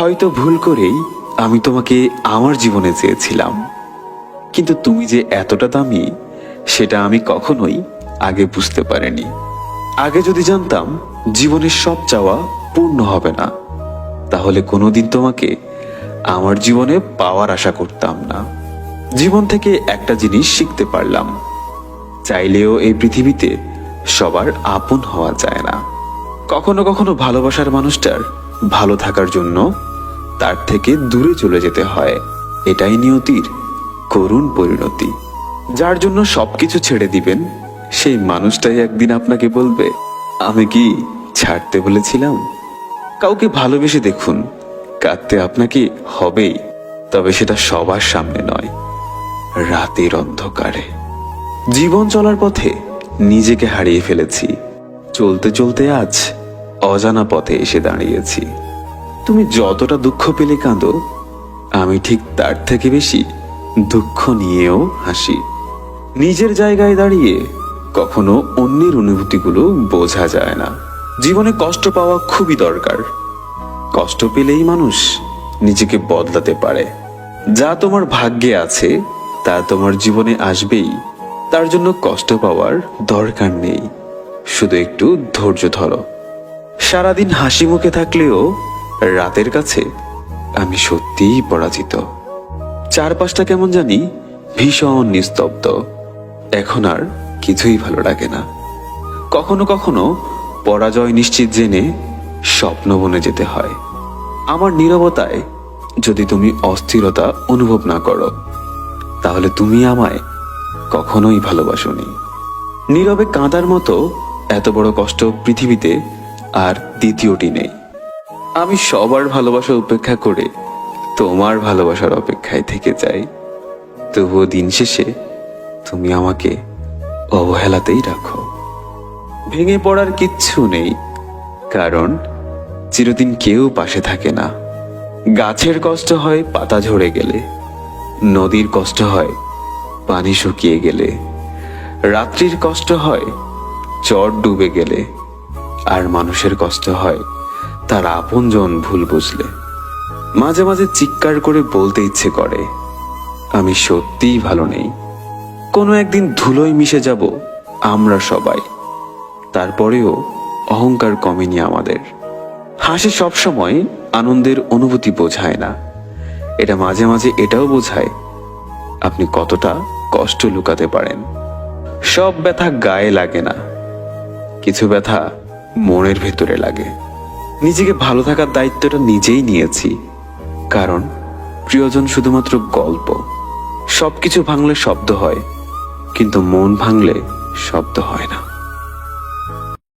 হয়তো ভুল করেই আমি তোমাকে আমার জীবনে চেয়েছিলাম, কিন্তু তুমি যে এতটা দামি সেটা আমি কখনোই আগে বুঝতে পারিনি। আগে যদি জানতাম জীবনের সব চাওয়া পূর্ণ হবে না, তাহলে কোনোদিন তোমাকে আমার জীবনে পাওয়ার আশা করতাম না। জীবন থেকে একটা জিনিস শিখতে পারলাম, চাইলেও এই পৃথিবীতে সবার আপন হওয়া যায় না। কখনো কখনো ভালোবাসার মানুষটার ভালো থাকার জন্য তার থেকে দূরে চলে যেতে হয়। এটাই নিয়তির করুণ পরিণতি। যার জন্য সবকিছু ছেড়ে দিবেন, সেই মানুষটাই একদিন আপনাকে বলবে, আমি কি ছাড়তে বলেছিলাম? কাউকে ভালোবেসে দেখুন, কাঁদতে আপনাকে হবেই, তবে সেটা সবার সামনে নয়, রাতের অন্ধকারে। জীবন চলার পথে নিজেকে হারিয়ে ফেলেছি, চলতে চলতে আজ অজানা পথে এসে দাঁড়িয়েছি। তুমি যতটা দুঃখ পেলে কাঁদো, আমি ঠিক তার থেকে বেশি দুঃখ নিয়েও হাসি। নিজের জায়গায় দাঁড়িয়ে কখনো অন্যের অনুভূতিগুলো বোঝা যায় না। জীবনে কষ্ট পাওয়া খুবই দরকার। কষ্ট পেলেই মানুষ নিজেকে বদলাতে পারে। যা তোমার ভাগ্যে আছে তা তোমার জীবনে আসবেই। তার জন্য কষ্ট পাওয়ার দরকার নেই, শুধু একটু ধৈর্য ধরো। সারাদিন হাসি মুখে থাকলেও রাতের কাছে আমি সত্যিই পরাজিত। চারপাশটা কেমন জানি ভীষণ নিস্তব্ধ। এখন আর কিছুই ভালো লাগে না। কখনো কখনো পরাজয় নিশ্চিত জেনে স্বপ্ন বনে যেতে হয়। আমার নীরবতায় যদি তুমি অস্থিরতা অনুভব না করো, তাহলে তুমি আমায় কখনোই ভালোবাসোনি। নীরবে কাঁদার মতো এত বড় কষ্ট পৃথিবীতে আর দ্বিতীয়টি নেই। আমি সবার ভালোবাসা উপেক্ষা করে তোমার ভালোবাসার অপেক্ষায় থেকে যাই। তবুও দিন শেষে তুমি আমাকে অবহেলাতেই রাখো। ভেঙে পড়ার কিচ্ছু নেই, কারণ চিরদিন কেউ পাশে থাকে না। গাছের কষ্ট হয় পাতা ঝরে গেলে, নদীর কষ্ট হয় পানি শুকিয়ে গেলে, রাত্রির কষ্ট হয় চট ডুবে গেলে, আর মানুষের কষ্ট হয় তার আপনজন ভুল বুঝলে। মাঝে মাঝে চিৎকার করে বলতে ইচ্ছে করে, আমি সত্যিই ভালো নেই। কোনো একদিন ধুলোয় মিশে যাব আমরা সবাই, তারপরেও অহংকার কমেনি আমাদের। হাসি সবসময় আনন্দের অনুভূতি বোঝায় না, এটা মাঝে মাঝে এটাও বোঝায় আপনি কতটা কষ্ট লুকাতে পারেন। সব ব্যথা গায়ে লাগে না, কিছু ব্যথা মনের ভেতরে লাগে। নিজেকে ভালো থাকার দায়িত্বটা নিজেই নিয়েছি, কারণ প্রিয়জন শুধুমাত্র গল্প। সবকিছু ভাঙলে শব্দ হয়, কিন্তু মন ভাঙলে শব্দ হয় না।